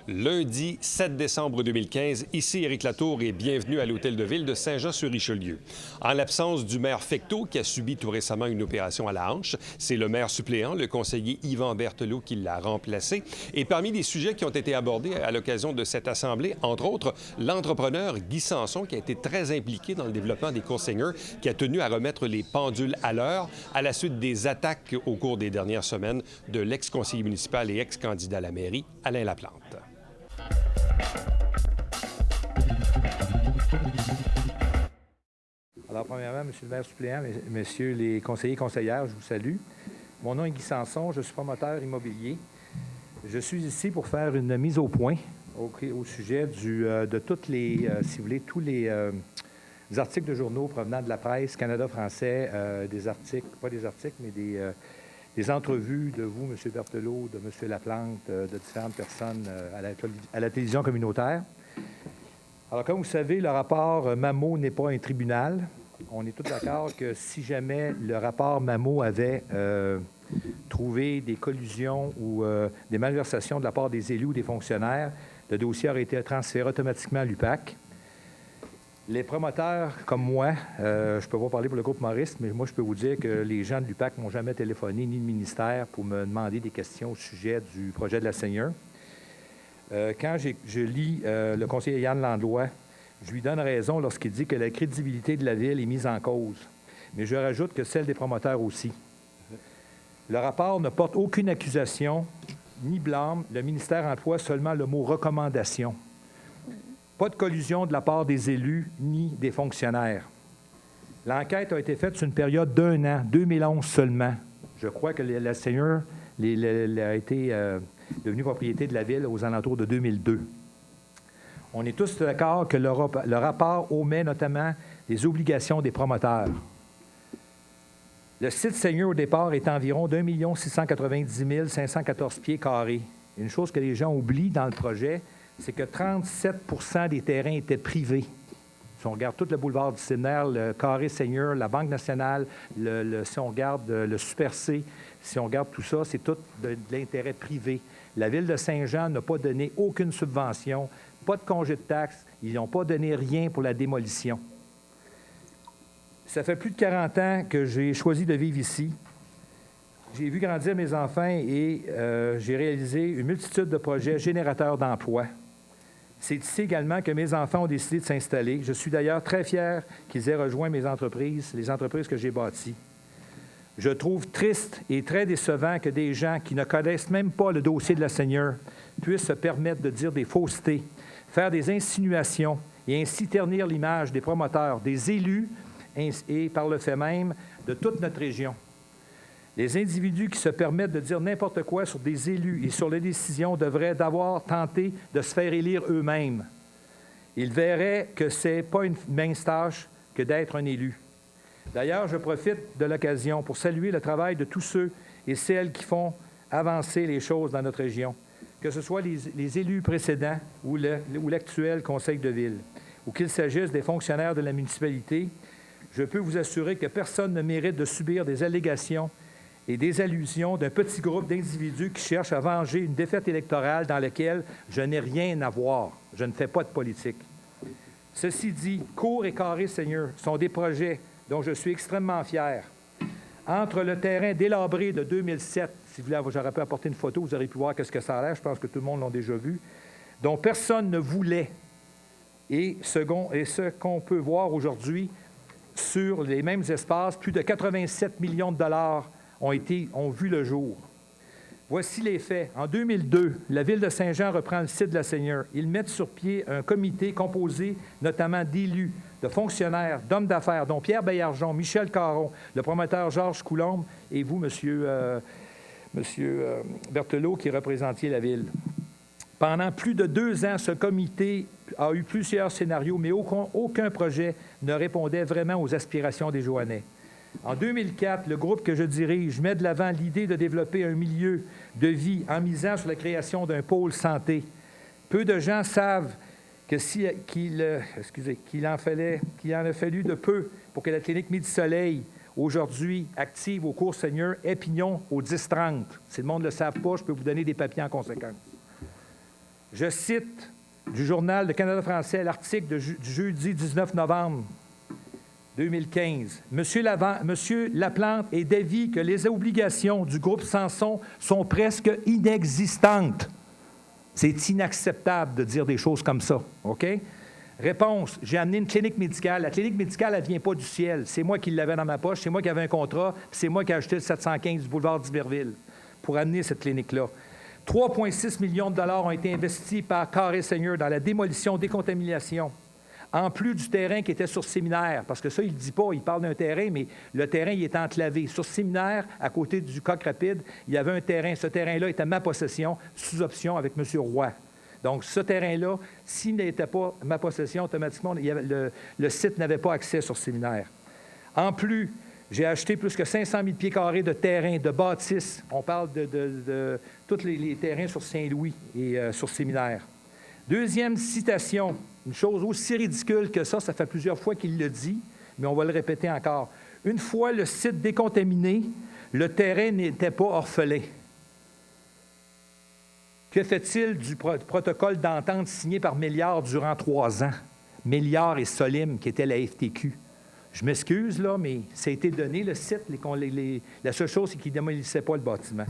Lundi 7 décembre 2015, ici Éric Latour et bienvenue à l'Hôtel de Ville de Saint-Jean-sur-Richelieu. En l'absence du maire Fecteau, qui a subi tout récemment une opération à la hanche, c'est le maire suppléant, le conseiller Yvan Berthelot, qui l'a remplacé. Et parmi les sujets qui ont été abordés à l'occasion de cette assemblée, entre autres, l'entrepreneur Guy Sanson, qui a été très impliqué dans le développement des cours Seigneur, qui a tenu à remettre les pendules à l'heure à la suite des attaques au cours des dernières semaines de l'ex-conseiller municipal et ex-candidat à la mairie, Alain Laplante. Alors, premièrement, Monsieur le maire suppléant, Messieurs les conseillers et conseillères, je vous salue. Mon nom est Guy Sanson, je suis promoteur immobilier. Je suis ici pour faire une mise au point au sujet de toutes les, si vous voulez, tous les articles de journaux provenant de la presse Canada français, des articles, pas des articles, mais des entrevues de vous, M. Berthelot, de M. Laplante, de différentes personnes à la télévision communautaire. Alors, comme vous savez, le rapport Mammot n'est pas un tribunal. On est tous d'accord que si jamais le rapport Mammot avait trouvé des collusions ou des malversations de la part des élus ou des fonctionnaires, le dossier aurait été transféré automatiquement à l'UPAC. Les promoteurs, comme moi, je ne peux pas parler pour le groupe Maurice, mais moi, je peux vous dire que les gens de l'UPAC ne m'ont jamais téléphoné, ni le ministère, pour me demander des questions au sujet du projet de la Seigneur. Quand je lis le conseiller Yann Landlois, je lui donne raison lorsqu'il dit que la crédibilité de la Ville est mise en cause. Mais je rajoute que celle des promoteurs aussi. Le rapport ne porte aucune accusation ni blâme. Le ministère emploie seulement le mot « recommandation ». Pas de collusion de la part des élus ni des fonctionnaires. L'enquête a été faite sur une période d'1 an, 2011 seulement. Je crois que la Seigneur a été devenue propriété de la Ville aux alentours de 2002. On est tous d'accord que le rapport omet notamment les obligations des promoteurs. Le site Seigneur, au départ, est environ d'1 690 514 pieds carrés. Une chose que les gens oublient dans le projet, c'est que 37 % des terrains étaient privés. Si on regarde tout le boulevard du Séminaire, le carré Seigneur, la Banque nationale, si on regarde le Super C, si on regarde tout ça, c'est tout de l'intérêt privé. La Ville de Saint-Jean n'a pas donné aucune subvention, pas de congé de taxes, ils n'ont pas donné rien pour la démolition. Ça fait plus de 40 ans que j'ai choisi de vivre ici. J'ai vu grandir mes enfants et j'ai réalisé une multitude de projets générateurs d'emplois. C'est ici également que mes enfants ont décidé de s'installer. Je suis d'ailleurs très fier qu'ils aient rejoint mes entreprises, les entreprises que j'ai bâties. Je trouve triste et très décevant que des gens qui ne connaissent même pas le dossier de la Seigneur puissent se permettre de dire des faussetés, faire des insinuations et ainsi ternir l'image des promoteurs, des élus et par le fait même de toute notre région. Les individus qui se permettent de dire n'importe quoi sur des élus et sur les décisions devraient d'abord tenter de se faire élire eux-mêmes. Ils verraient que ce n'est pas une mince tâche que d'être un élu. D'ailleurs, je profite de l'occasion pour saluer le travail de tous ceux et celles qui font avancer les choses dans notre région, que ce soit les élus précédents ou l'actuel conseil de ville, ou qu'il s'agisse des fonctionnaires de la municipalité. Je peux vous assurer que personne ne mérite de subir des allégations et des allusions d'un petit groupe d'individus qui cherchent à venger une défaite électorale dans laquelle je n'ai rien à voir. Je ne fais pas de politique. Ceci dit, Cours et Carré Seigneur sont des projets dont je suis extrêmement fier. Entre le terrain délabré de 2007, si vous voulez, j'aurais pu apporter une photo, vous aurez pu voir ce que ça a l'air, je pense que tout le monde l'a déjà vu, dont personne ne voulait, et ce qu'on peut voir aujourd'hui sur les mêmes espaces, plus de 87 millions de dollars ont vu le jour. Voici les faits. En 2002, la Ville de Saint-Jean reprend le site de la Seigneur. Ils mettent sur pied un comité composé notamment d'élus, de fonctionnaires, d'hommes d'affaires, dont Pierre Baillargeon, Michel Caron, le promoteur Georges Coulombe et vous, Monsieur Berthelot, qui représentiez la Ville. Pendant plus de 2 ans, ce comité a eu plusieurs scénarios, mais aucun projet ne répondait vraiment aux aspirations des Joannais. En 2004, le groupe que je dirige met de l'avant l'idée de développer un milieu de vie en misant sur la création d'un pôle santé. Peu de gens savent qu'il en a fallu de peu pour que la clinique Midi-Soleil, aujourd'hui active au Cours Seigneur, ait pignon au 10-30. Si le monde ne le savent pas, je peux vous donner des papiers en conséquence. Je cite du Journal de Canada français l'article du jeudi 19 novembre 2015. Monsieur Laplante est d'avis que les obligations du groupe Samson sont presque inexistantes. C'est inacceptable de dire des choses comme ça, OK? Réponse, j'ai amené une clinique médicale. La clinique médicale, elle ne vient pas du ciel. C'est moi qui l'avais dans ma poche, c'est moi qui avais un contrat, puis c'est moi qui ai acheté le 715 du boulevard d'Iberville pour amener cette clinique-là. 3,6 millions de dollars ont été investis par Carré Seigneur dans la démolition, décontamination, en plus du terrain qui était sur Séminaire, parce que ça, il ne dit pas, il parle d'un terrain, mais le terrain, il est enclavé. Sur Séminaire, à côté du Coq Rapide, il y avait un terrain. Ce terrain-là était ma possession, sous option avec M. Roy. Donc, ce terrain-là, s'il n'était pas ma possession, automatiquement, le site n'avait pas accès sur Séminaire. En plus, j'ai acheté plus que 500 000 pieds carrés de terrain, de bâtisses. On parle de tous les terrains sur Saint-Louis et sur Séminaire. Deuxième citation, une chose aussi ridicule que ça fait plusieurs fois qu'il le dit, mais on va le répéter encore. Une fois le site décontaminé, le terrain n'était pas orphelin. Que fait-il du protocole d'entente signé par Méliard durant 3 ans? Méliard et Solim, qui était la FTQ. Je m'excuse, là, mais ça a été donné, le site. La seule chose, c'est qu'il ne démolissait pas le bâtiment.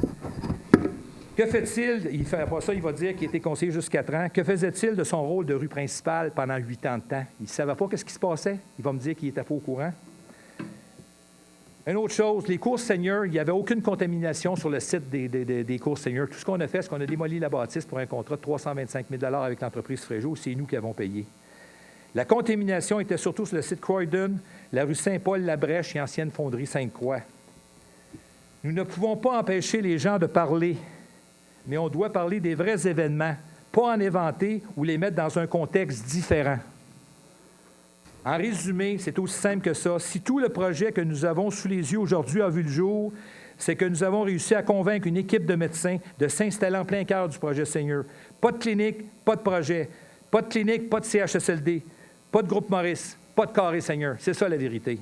Que fait-il? Il fait pas ça, il va dire qu'il était conseiller jusqu'à 4 ans. Que faisait-il de son rôle de rue principale pendant 8 ans de temps? Il ne savait pas ce qui se passait. Il va me dire qu'il n'était pas au courant. Une autre chose, les cours Seigneur, il n'y avait aucune contamination sur le site des cours Seigneur. Tout ce qu'on a fait, c'est qu'on a démoli la bâtisse pour un contrat de 325 000 $ avec l'entreprise Fréjot. C'est nous qui avons payé. La contamination était surtout sur le site Croydon, la rue Saint-Paul-la-Brèche et ancienne fonderie Sainte-Croix. Nous ne pouvons pas empêcher les gens de parler, mais on doit parler des vrais événements, pas en inventer ou les mettre dans un contexte différent. En résumé, c'est aussi simple que ça. Si tout le projet que nous avons sous les yeux aujourd'hui a vu le jour, c'est que nous avons réussi à convaincre une équipe de médecins de s'installer en plein cœur du projet Seigneur. Pas de clinique, pas de projet. Pas de clinique, pas de CHSLD. Pas de groupe Maurice, pas de Carré Seigneur. C'est ça la vérité.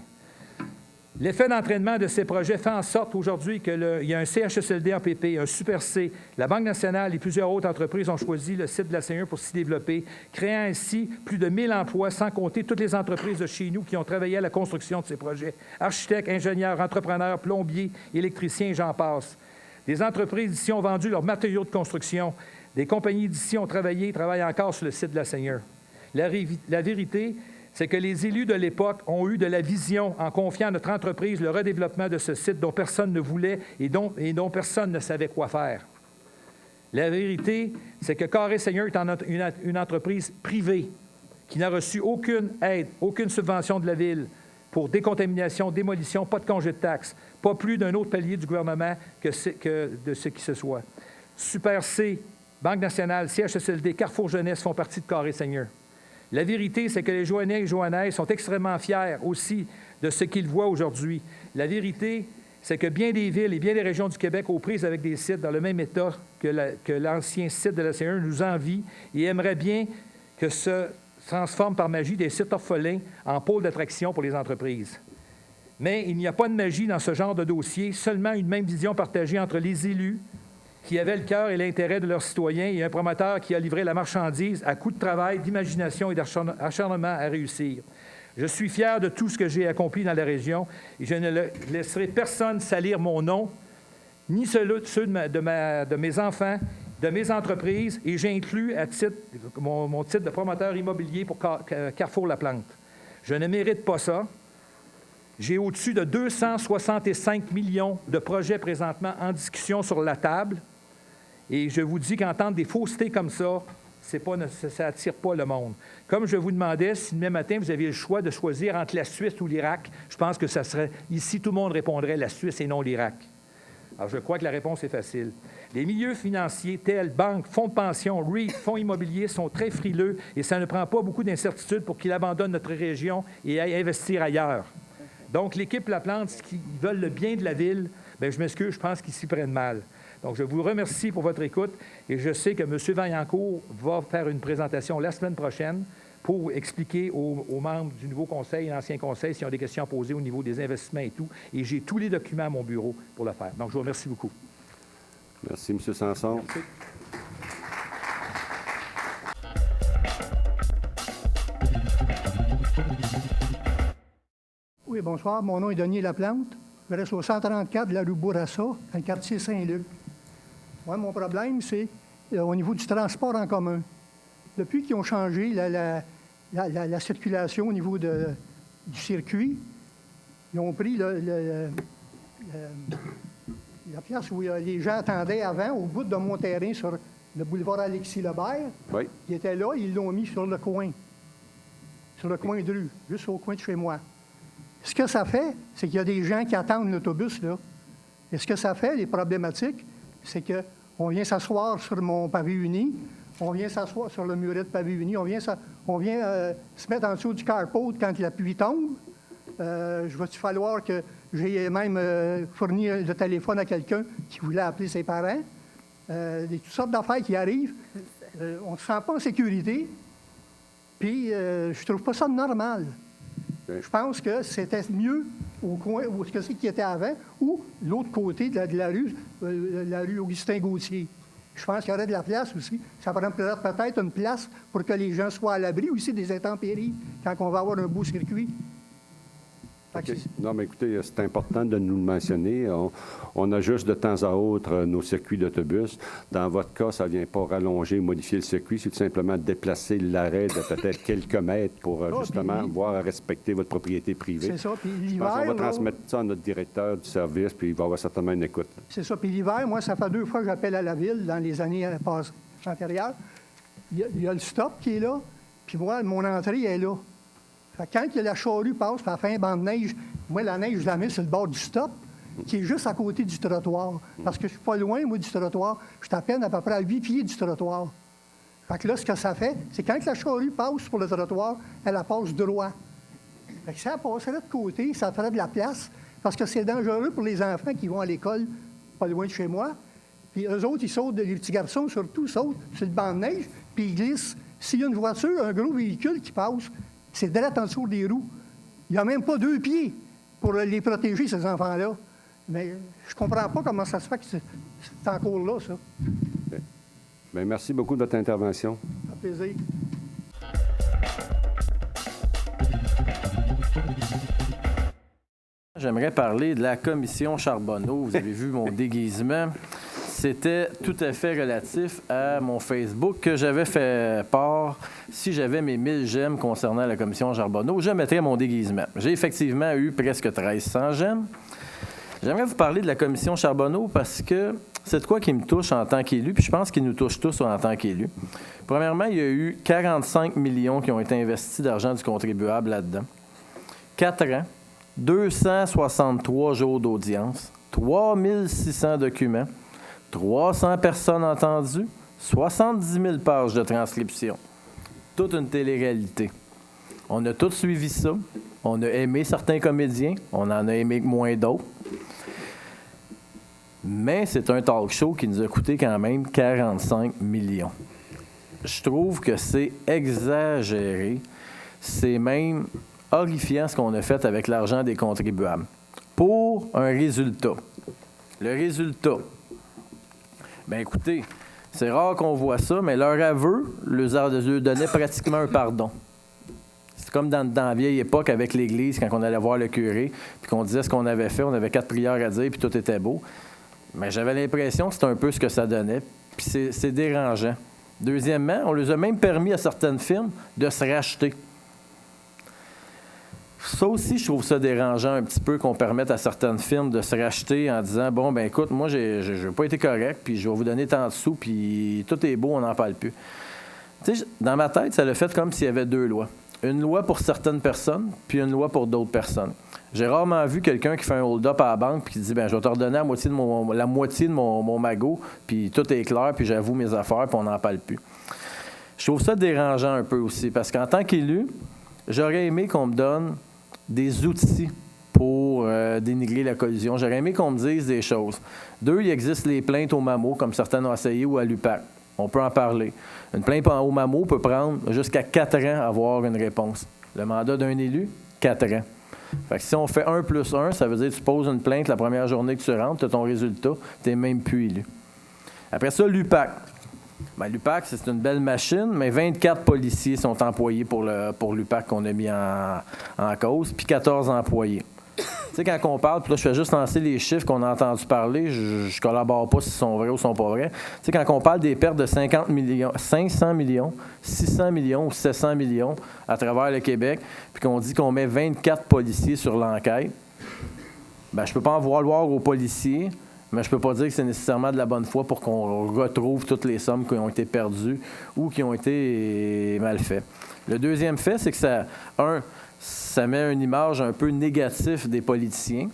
L'effet d'entraînement de ces projets fait en sorte aujourd'hui qu'il y a un CHSLD en PP, un Super C. La Banque nationale et plusieurs autres entreprises ont choisi le site de la Seigneur pour s'y développer, créant ainsi plus de 1000 emplois, sans compter toutes les entreprises de chez nous qui ont travaillé à la construction de ces projets. Architectes, ingénieurs, entrepreneurs, plombiers, électriciens, j'en passe. Des entreprises d'ici ont vendu leurs matériaux de construction. Des compagnies d'ici ont travaillent encore sur le site de la Seigneur. La vérité, c'est que les élus de l'époque ont eu de la vision en confiant à notre entreprise le redéveloppement de ce site dont personne ne voulait et dont personne ne savait quoi faire. La vérité, c'est que Carré Seigneur est une entreprise privée qui n'a reçu aucune aide, aucune subvention de la Ville pour décontamination, démolition, pas de congé de taxes, pas plus d'un autre palier du gouvernement que de ce qui se soit. Super C, Banque nationale, CHSLD, Carrefour Jeunesse font partie de Carré Seigneur. La vérité, c'est que les Joannais et Joannaises sont extrêmement fiers aussi de ce qu'ils voient aujourd'hui. La vérité, c'est que bien des villes et bien des régions du Québec aux prises avec des sites dans le même état que l'ancien site de la Seigneur nous envient et aimeraient bien que se transforment par magie des sites orphelins en pôle d'attraction pour les entreprises. Mais il n'y a pas de magie dans ce genre de dossier, seulement une même vision partagée entre les élus, qui avaient le cœur et l'intérêt de leurs citoyens et un promoteur qui a livré la marchandise à coups de travail, d'imagination et d'acharnement à réussir. Je suis fier de tout ce que j'ai accompli dans la région et je ne laisserai personne salir mon nom, ni ceux de mes enfants, de mes entreprises, et j'inclus à titre, mon titre de promoteur immobilier pour Carrefour Laplante. Je ne mérite pas ça. J'ai au-dessus de 265 millions de projets présentement en discussion sur la table. Et je vous dis qu'entendre des faussetés comme ça, ça n'attire pas le monde. Comme je vous demandais, si demain matin, vous aviez le choix de choisir entre la Suisse ou l'Irak, je pense que ça serait... Ici, tout le monde répondrait la Suisse et non l'Irak. Alors, je crois que la réponse est facile. Les milieux financiers tels banques, fonds de pension, REIT, fonds immobiliers sont très frileux et ça ne prend pas beaucoup d'incertitude pour qu'ils abandonnent notre région et aillent investir ailleurs. Donc, l'équipe Laplante, qui veulent le bien de la ville, bien, je m'excuse, je pense qu'ils s'y prennent mal. Donc, je vous remercie pour votre écoute et je sais que M. Vaillancourt va faire une présentation la semaine prochaine pour expliquer aux membres du nouveau conseil et l'ancien conseil s'ils ont des questions à poser au niveau des investissements et tout. Et j'ai tous les documents à mon bureau pour le faire. Donc, je vous remercie beaucoup. Merci, M. Sanson. Merci. Oui, bonsoir. Mon nom est Denis Laplante. Je reste au 134 de la rue Bourassa, dans le quartier Saint-Luc. Moi, mon problème, c'est au niveau du transport en commun. Depuis qu'ils ont changé la circulation au niveau du circuit, ils ont pris la place où les gens attendaient avant, au bout de mon terrain, sur le boulevard Alexis-Lebert. Oui. Ils étaient là, ils l'ont mis sur le coin de rue, juste au coin de chez moi. Ce que ça fait, c'est qu'il y a des gens qui attendent l'autobus, là. Et ce que ça fait, les problématiques, c'est qu'on vient s'asseoir sur mon pavé uni, on vient s'asseoir sur le muret de pavé uni, on vient se mettre en dessous du carport quand la pluie tombe. Je vais-tu falloir que j'ai même fourni le téléphone à quelqu'un qui voulait appeler ses parents? Toutes sortes d'affaires qui arrivent. On ne se sent pas en sécurité. Puis, je trouve pas ça normal. Je pense que c'était mieux au coin où ce que c'est qui était avant, ou l'autre côté de la rue Augustin-Gauthier. Je pense qu'il y aurait de la place aussi. Ça prend peut-être une place pour que les gens soient à l'abri aussi des intempéries quand on va avoir un beau circuit. Okay. Non, mais écoutez, c'est important de nous le mentionner. On ajuste de temps à autre nos circuits d'autobus. Dans votre cas, ça ne vient pas rallonger ou modifier le circuit, c'est tout simplement déplacer l'arrêt de peut-être quelques mètres pour justement voir respecter votre propriété privée. C'est ça. Puis l'hiver, on va transmettre ça à notre directeur du service, puis il va avoir certainement une écoute. C'est ça. Puis l'hiver, moi, ça fait 2 fois que j'appelle à la ville dans les années antérieures. Il y a le stop qui est là, puis moi, mon entrée est là. Quand la charrue passe, puis elle fait un banc de neige, moi, la neige, je la mets sur le bord du stop, qui est juste à côté du trottoir. Parce que je suis pas loin, moi, du trottoir. Je suis à peine à peu près à 8 pieds du trottoir. Fait que là, ce que ça fait, c'est quand la charrue passe pour le trottoir, elle passe droit. Fait que si elle passerait de côté, ça ferait de la place, parce que c'est dangereux pour les enfants qui vont à l'école pas loin de chez moi. Puis eux autres, ils sautent, les petits garçons surtout, sautent sur le banc de neige, puis ils glissent. S'il y a une voiture, un gros véhicule qui passe, c'est direct en dessous des roues. Il n'y a même pas 2 pieds pour les protéger, ces enfants-là. Mais je comprends pas comment ça se fait que c'est encore là, ça. Bien, merci beaucoup de votre intervention. Ça fait plaisir. J'aimerais parler de la commission Charbonneau. Vous avez vu mon déguisement. C'était tout à fait relatif à mon Facebook que j'avais fait part. Si j'avais mes 1000 j'aime concernant la commission Charbonneau, je mettrais mon déguisement. J'ai effectivement eu presque 1300 j'aime. J'aimerais vous parler de la commission Charbonneau parce que c'est de quoi qui me touche en tant qu'élu, puis je pense qu'il nous touche tous en tant qu'élu. Premièrement, il y a eu 45 millions qui ont été investis d'argent du contribuable là-dedans. 4 ans, 263 jours d'audience, 3600 documents, 300 personnes entendues, 70 000 pages de transcription. Toute une télé-réalité. On a tous suivi ça. On a aimé certains comédiens. On en a aimé moins d'autres. Mais c'est un talk show qui nous a coûté quand même 45 millions. Je trouve que c'est exagéré. C'est même horrifiant ce qu'on a fait avec l'argent des contribuables. Pour un résultat. Le résultat... Bien, écoutez, c'est rare qu'on voit ça, mais leur aveu leur donnait pratiquement un pardon. C'est comme dans la vieille époque avec l'Église, quand on allait voir le curé, puis qu'on disait ce qu'on avait fait, on avait 4 prières à dire, puis tout était beau. Mais j'avais l'impression que c'était un peu ce que ça donnait, puis c'est dérangeant. Deuxièmement, on leur a même permis à certaines firmes de se racheter. Ça aussi, je trouve ça dérangeant un petit peu qu'on permette à certaines firmes de se racheter en disant « Bon, ben écoute, moi, je n'ai pas été correct, puis je vais vous donner tant de sous, puis tout est beau, on n'en parle plus. » Tu sais, dans ma tête, ça l'a fait comme s'il y avait 2 lois. Une loi pour certaines personnes, puis une loi pour d'autres personnes. J'ai rarement vu quelqu'un qui fait un hold-up à la banque puis qui dit « Bien, je vais te redonner la moitié de mon magot, puis tout est clair, puis j'avoue mes affaires, puis on n'en parle plus. » Je trouve ça dérangeant un peu aussi, parce qu'en tant qu'élu, j'aurais aimé qu'on me donne des outils pour dénigrer la collusion. J'aurais aimé qu'on me dise des choses. 2, il existe les plaintes au MAMO, comme certaines ont essayé, ou à l'UPAC. On peut en parler. Une plainte au MAMO peut prendre jusqu'à 4 ans à avoir une réponse. Le mandat d'un élu, 4 ans. Fait que si on fait 1 + 1, ça veut dire que tu poses une plainte la première journée que tu rentres, tu as ton résultat, tu n'es même plus élu. Après ça, l'UPAC. Bien, l'UPAC, c'est une belle machine, mais 24 policiers sont employés pour l'UPAC qu'on a mis en cause, puis 14 employés. Tu sais, quand on parle, puis là, je fais juste lancer les chiffres qu'on a entendu parler, je collabore pas s'ils sont vrais ou sont pas vrais. Tu sais, quand on parle des pertes de 50 millions, 500 millions, 600 millions ou 700 millions à travers le Québec, puis qu'on dit qu'on met 24 policiers sur l'enquête, bien, je peux pas en vouloir aux policiers, mais je peux pas dire que c'est nécessairement de la bonne foi pour qu'on retrouve toutes les sommes qui ont été perdues ou qui ont été mal faites. Le deuxième fait, c'est que ça met une image un peu négative des politiciens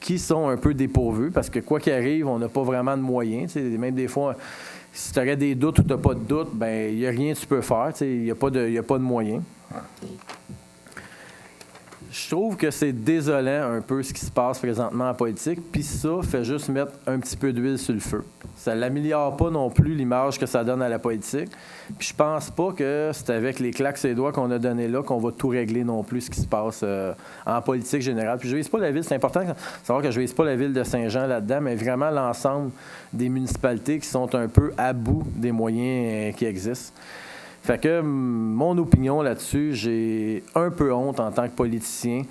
qui sont un peu dépourvus parce que quoi qu'il arrive, on n'a pas vraiment de moyens. T'sais, même des fois, si tu aurais des doutes ou tu n'as pas de doutes, ben il n'y a rien que tu peux faire. Il n'y a pas de moyens. Je trouve que c'est désolant un peu ce qui se passe présentement en politique, puis ça fait juste mettre un petit peu d'huile sur le feu. Ça ne l'améliore pas non plus l'image que ça donne à la politique. Puis je pense pas que c'est avec les claques sur les doigts qu'on a donné là qu'on va tout régler non plus ce qui se passe en politique générale. Puis je vise pas la ville, c'est important de savoir que je vise pas la ville de Saint-Jean là-dedans, mais vraiment l'ensemble des municipalités qui sont un peu à bout des moyens qui existent. Fait que mon opinion là-dessus, j'ai un peu honte en tant que politicien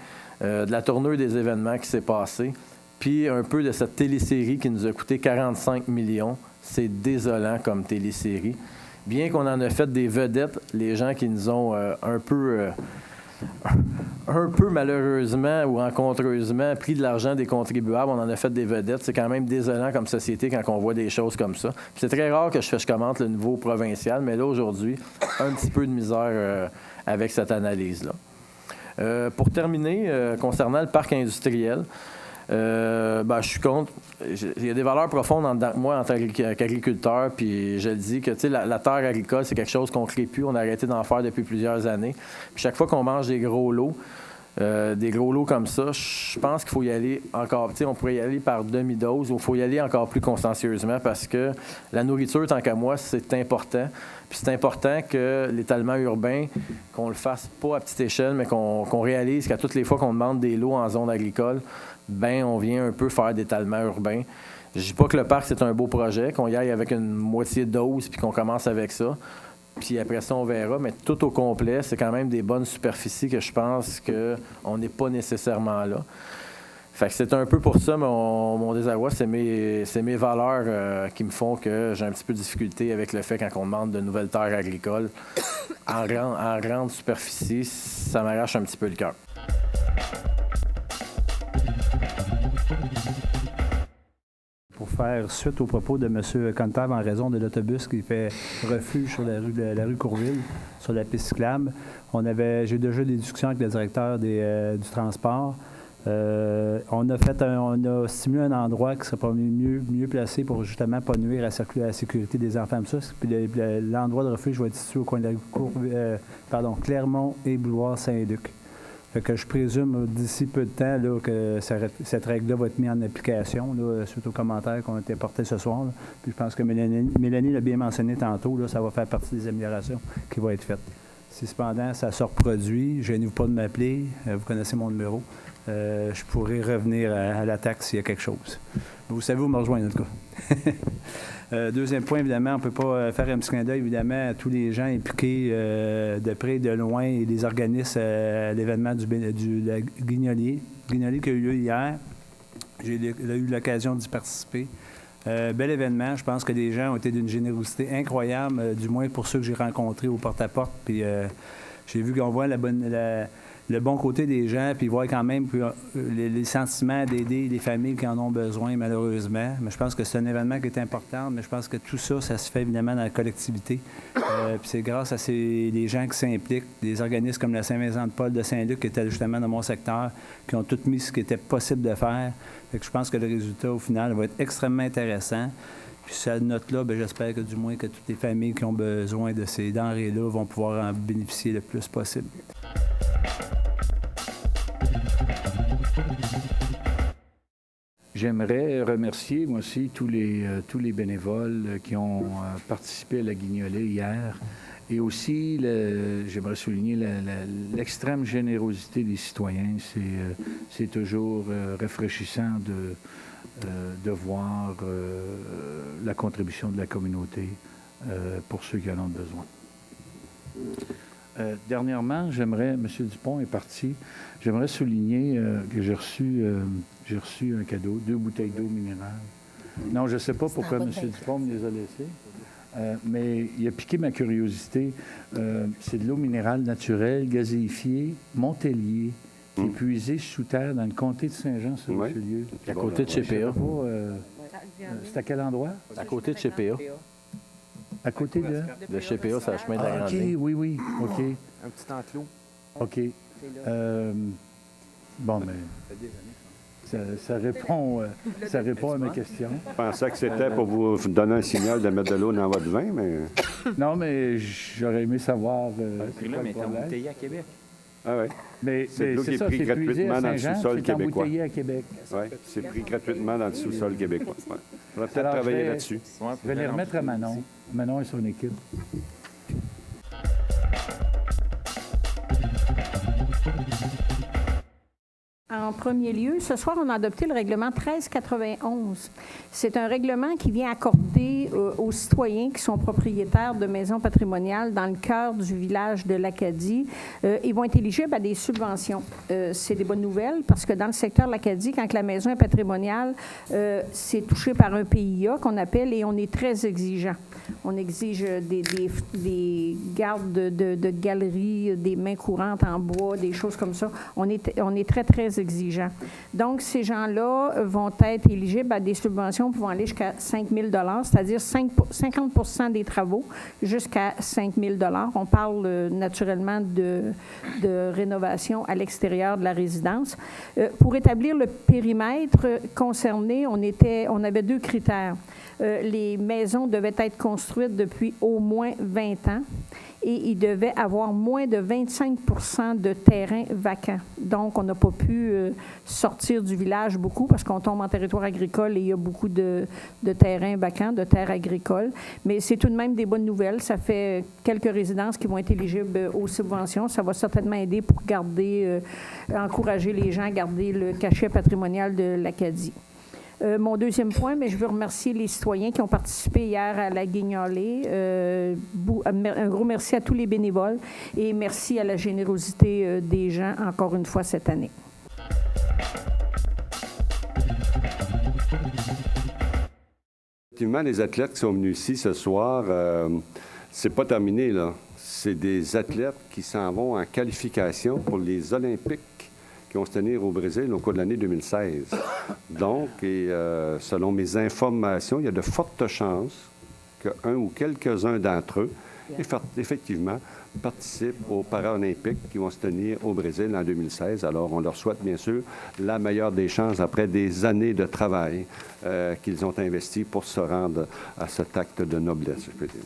de la tournure des événements qui s'est passée, puis un peu de cette télésérie qui nous a coûté 45 millions. C'est désolant comme télésérie. Bien qu'on en a fait des vedettes, les gens qui nous ont un peu malheureusement ou encontreusement pris de l'argent des contribuables, on en a fait des vedettes. C'est quand même désolant comme société quand on voit des choses comme ça. Puis c'est très rare que je commente le niveau provincial, mais là, aujourd'hui, un petit peu de misère avec cette analyse-là. Pour terminer, concernant le parc industriel, je suis contre. Il y a des valeurs profondes en moi en tant qu'agriculteur, puis je le dis que la terre agricole, c'est quelque chose qu'on ne crée plus. On a arrêté d'en faire depuis plusieurs années. Puis chaque fois qu'on mange des gros lots comme ça, je pense qu'il faut y aller encore. On pourrait y aller par demi-dose, ou il faut y aller encore plus consciencieusement parce que la nourriture, tant qu'à moi, c'est important. Puis c'est important que l'étalement urbain, qu'on le fasse pas à petite échelle, mais qu'on réalise qu'à toutes les fois qu'on demande des lots en zone agricole, ben on vient un peu faire d'étalement urbain. Je dis pas que le parc, c'est un beau projet, qu'on y aille avec une moitié de dose puis qu'on commence avec ça. Puis après ça, on verra. Mais tout au complet, c'est quand même des bonnes superficies que je pense qu'on n'est pas nécessairement là. Fait que c'est un peu pour ça mon désarroi, c'est mes valeurs qui me font que j'ai un petit peu de difficulté avec le fait quand on demande de nouvelles terres agricoles en grande superficie, ça m'arrache un petit peu le cœur. Pour faire suite aux propos de M. Contable en raison de l'autobus qui fait refuge sur la rue Courville, sur la piste cyclable, j'ai déjà des discussions avec le directeur du transport. On a stimulé un endroit qui serait pas mieux placé pour justement pas nuire à la sécurité des enfants. Puis l'endroit de refuge va être situé au coin de la rue Clermont et boulevard Saint-Luc. Fait que je présume d'ici peu de temps là, que cette règle-là va être mise en application là, suite aux commentaires qui ont été portés ce soir. Là. Puis je pense que Mélanie l'a bien mentionné tantôt, là, ça va faire partie des améliorations qui vont être faites. Si cependant ça se reproduit, gênez-vous pas de m'appeler, vous connaissez mon numéro. Je pourrais revenir à l'attaque s'il y a quelque chose. Vous savez où me rejoindre, en tout cas. Deuxième point, évidemment, on ne peut pas faire un petit clin d'œil, évidemment, à tous les gens impliqués de près et de loin et les organismes à l'événement du Guignolier qui a eu lieu hier. J'ai eu l'occasion d'y participer. Bel événement. Je pense que les gens ont été d'une générosité incroyable, du moins pour ceux que j'ai rencontrés au porte-à-porte. Puis j'ai vu qu'on voit le bon côté des gens, puis voir quand même les sentiments d'aider les familles qui en ont besoin, malheureusement. Mais je pense que c'est un événement qui est important, mais je pense que tout ça, ça se fait évidemment dans la collectivité. Puis c'est grâce à les gens qui s'impliquent, des organismes comme la Saint-Vincent-de-Paul de Saint-Luc, qui était justement dans mon secteur, qui ont tout mis ce qui était possible de faire. Fait que je pense que le résultat, au final, va être extrêmement intéressant. Puis cette note-là, bien, j'espère que du moins que toutes les familles qui ont besoin de ces denrées-là vont pouvoir en bénéficier le plus possible. J'aimerais remercier, moi aussi, tous les bénévoles qui ont participé à la Guignolée hier. Et aussi, j'aimerais souligner l'extrême générosité des citoyens. C'est toujours rafraîchissant de voir la contribution de la communauté pour ceux qui en ont besoin. Dernièrement, M. Dupont est parti, j'aimerais souligner que j'ai reçu un cadeau, 2 bouteilles d'eau minérale. Non, je ne sais pas pourquoi M. Dupont me les a laissées, mais il a piqué ma curiosité. C'est de l'eau minérale naturelle, gazéifiée, Montélier, qui est puisée sous terre dans le comté de Saint-Jean-sur-Richelieu. À côté de chez PA. C'est à quel endroit? À côté de chez PA. À côté de? De chez PA, c'est le chemin de la OK, Grande Ligne. oui, OK. Un petit enclos. OK. Bon, mais ça répond à ma question. Je pensais que c'était pour vous donner un signal de mettre de l'eau dans votre vin, mais... Non, mais j'aurais aimé savoir c'est quoi le Mais t'es problème. embouteillé à Québec. Ah oui. Mais C'est de l'eau qui est ça, prise c'est puisé gratuitement à dans le Saint-Jean, sous-sol c'est québécois. embouteillé à Québec. Oui, c'est pris gratuitement dans le sous-sol québécois. Ouais. On va peut-être Alors, travailler je vais- là-dessus. Je vais les remettre à Manon. Manon et son équipe. En premier lieu, ce soir, on a adopté le règlement 1391. C'est un règlement qui vient accorder aux citoyens qui sont propriétaires de maisons patrimoniales dans le cœur du village de l'Acadie. Ils vont être éligibles à des subventions. C'est des bonnes nouvelles parce que dans le secteur de l'Acadie, quand la maison est patrimoniale, c'est touché par un PIA qu'on appelle et on est très exigeant. On exige des gardes de galeries, des mains courantes en bois, des choses comme ça. On est très, très exigeant. Donc, ces gens-là vont être éligibles à des subventions pouvant aller jusqu'à 5 000 $, c'est-à-dire 50 des travaux jusqu'à 5 000 $. On parle naturellement de rénovation à l'extérieur de la résidence. Pour établir le périmètre concerné, on avait 2 critères. Les maisons devaient être construites depuis au moins 20 ans et il devait avoir moins de 25 de terrain vacant. Donc, on n'a pas pu sortir du village beaucoup parce qu'on tombe en territoire agricole et il y a beaucoup de terrains vacants, de terres agricoles. Mais c'est tout de même des bonnes nouvelles. Ça fait quelques résidences qui vont être éligibles aux subventions. Ça va certainement aider pour encourager les gens à garder le cachet patrimonial de l'Acadie. Mon deuxième point, mais je veux remercier les citoyens qui ont participé hier à la guignolée. Un gros merci à tous les bénévoles et merci à la générosité des gens encore une fois cette année. Effectivement, les athlètes qui sont venus ici ce soir, c'est pas terminé, là. C'est des athlètes qui s'en vont en qualification pour les Olympiques qui vont se tenir au Brésil au cours de l'année 2016. Donc, selon mes informations, il y a de fortes chances qu'un ou quelques-uns d'entre eux, effectivement, participent aux Paralympiques qui vont se tenir au Brésil en 2016. Alors, on leur souhaite, bien sûr, la meilleure des chances après des années de travail qu'ils ont investi pour se rendre à cet acte de noblesse, je peux dire.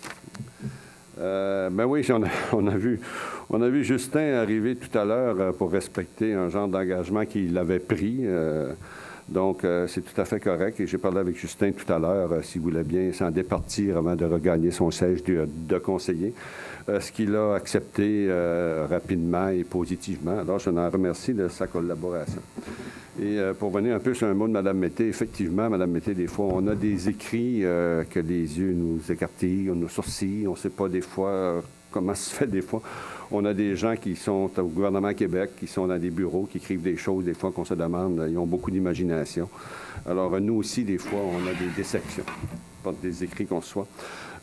Ben oui, on a vu Justin arriver tout à l'heure pour respecter un genre d'engagement qu'il avait pris. Donc, c'est tout à fait correct. Et j'ai parlé avec Justin tout à l'heure, s'il voulait bien s'en départir avant de regagner son siège de conseiller, ce qu'il a accepté rapidement et positivement. Alors, je l'en remercie de sa collaboration. Et pour venir un peu sur un mot de Mme Mété, effectivement, Mme Mété, des fois, on a des écrits que les yeux nous écartillent, nos sourcils, on ne sait pas des fois comment ça se fait des fois. On a des gens qui sont au gouvernement Québec, qui sont dans des bureaux, qui écrivent des choses, des fois qu'on se demande, ils ont beaucoup d'imagination. Alors, nous aussi, des fois, on a des déceptions, pas des écrits qu'on reçoit.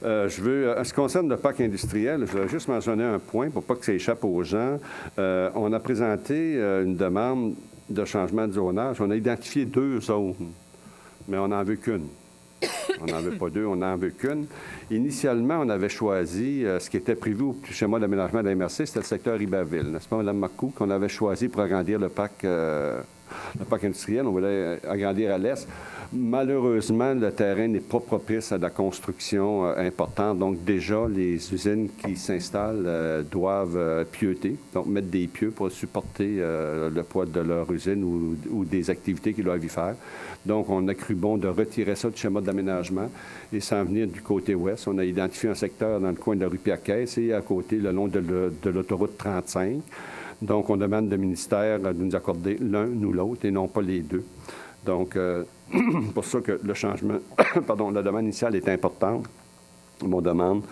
En ce qui concerne le parc industriel, je voudrais juste mentionner un point pour pas que ça échappe aux gens. On a présenté une demande de changement de zonage. On a identifié 2 zones, mais on n'en veut qu'une. On n'en veut pas 2, on n'en veut qu'une. Initialement, on avait choisi ce qui était prévu au schéma d'aménagement de la MRC, c'était le secteur Iberville, n'est-ce pas, Mme Marcoux, qu'on avait choisi pour agrandir le parc industriel. On voulait agrandir à l'est. Malheureusement, le terrain n'est pas propice à de la construction importante. Donc, déjà, les usines qui s'installent doivent pieuter, donc mettre des pieux pour supporter le poids de leur usine ou des activités qu'ils doivent y faire. Donc, on a cru bon de retirer ça du schéma d'aménagement et s'en venir du côté ouest. On a identifié un secteur dans le coin de la rue Pierre-Caisse et à côté, le long de l'autoroute 35. Donc, on demande au ministère de nous accorder l'un ou l'autre et non pas les 2. Donc, pour ça que le changement, la demande initiale est importante. on demande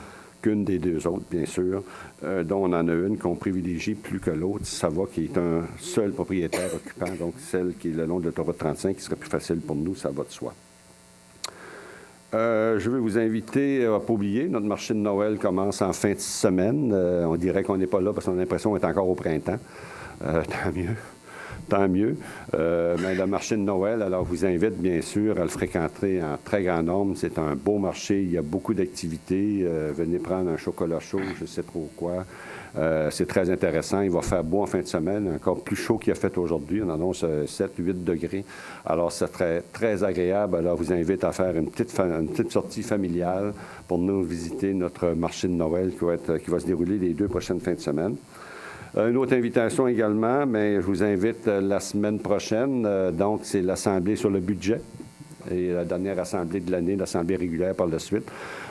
qu'une des deux autres, bien sûr, dont on en a une qu'on privilégie plus que l'autre, Savoie, qui est un seul propriétaire occupant, donc celle qui est le long de l'autoroute 35, qui serait plus facile pour nous, ça va de soi. Je veux vous inviter à ne pas oublier, notre marché de Noël commence en fin de semaine. On dirait qu'on n'est pas là parce qu'on a l'impression qu'on est encore au printemps. Tant mieux. Tant mieux. Mais le marché de Noël, alors, je vous invite, bien sûr, à le fréquenter en très grand nombre. C'est un beau marché. Il y a beaucoup d'activités. Venez prendre un chocolat chaud, je ne sais trop quoi. C'est très intéressant. Il va faire beau en fin de semaine, encore plus chaud qu'il a fait aujourd'hui. On annonce 7-8 degrés. Alors, c'est très, très agréable. Alors, je vous invite à faire une petite sortie familiale pour nous visiter notre marché de Noël qui va se dérouler les 2 prochaines fins de semaine. Une autre invitation également, mais je vous invite la semaine prochaine. Donc, c'est l'Assemblée sur le budget et la dernière Assemblée de l'année, l'Assemblée régulière par la suite.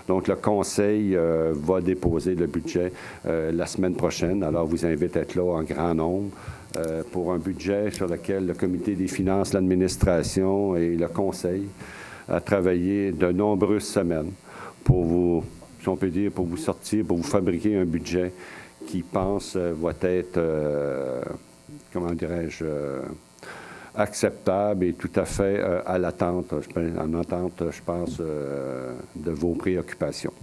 Donc, le Conseil va déposer le budget la semaine prochaine. Alors, je vous invite à être là en grand nombre pour un budget sur lequel le Comité des finances, l'administration et le Conseil a travaillé de nombreuses semaines pour vous, si on peut dire, pour vous sortir, pour vous fabriquer un budget qui pense va être, comment dirais-je, acceptable et tout à fait à l'attente, en attente, je pense, de vos préoccupations.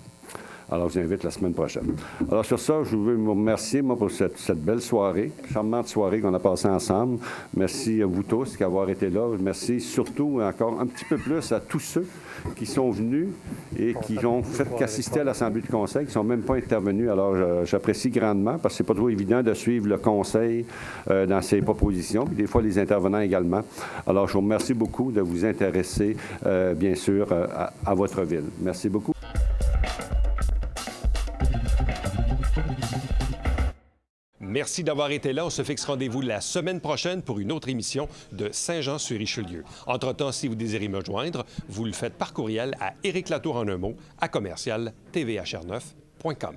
Alors, je vous invite la semaine prochaine. Alors, sur ça, je veux vous remercier, moi, pour cette belle soirée, charmante soirée qu'on a passée ensemble. Merci à vous tous d'avoir été là. Merci surtout, encore un petit peu plus, à tous ceux qui sont venus et qui ont fait qu'assister à l'Assemblée du Conseil, qui ne sont même pas intervenus. Alors, j'apprécie grandement, parce que ce n'est pas toujours évident de suivre le Conseil dans ses propositions, puis des fois les intervenants également. Alors, je vous remercie beaucoup de vous intéresser, bien sûr, à votre ville. Merci beaucoup. Merci d'avoir été là. On se fixe rendez-vous la semaine prochaine pour une autre émission de Saint-Jean-sur-Richelieu. Entre-temps, si vous désirez me joindre, vous le faites par courriel à éric.latour en un mot à commercial.tvhr9.com.